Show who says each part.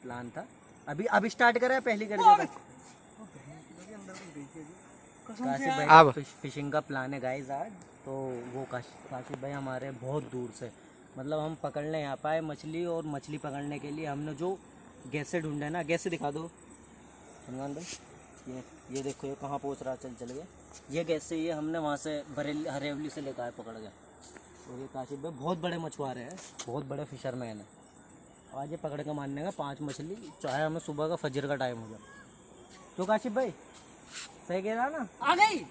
Speaker 1: Plan था। अभी start करा है, पहली कर दिया काशिफ भाई
Speaker 2: अब
Speaker 1: फिशिंग का प्लान है गाइस आज। तो वो काशिफ भाई हमारे बहुत दूर से, मतलब हम पकड़ने यहाँ पाए मछली, और मछली पकड़ने के लिए हमने जो गैसे ढूंढे ना, गैसे दिखा दो सलमान भाई, ये देखो ये कहाँ पहुँच रहा, चल गया ये गैसे, ये हमने वहाँ से बरेली हरेवली से लेकर आए पकड़ गया। और ये काशिफ भाई बहुत बड़े मछुआरे हैं, बहुत बड़े फिशरमैन हैं। आज ये पकड़ के मारने का 5 मछली, चाहे हमें सुबह का फजर का टाइम हो जाए। तो काशिफ भाई सही कह रहा ना,
Speaker 2: आ गई।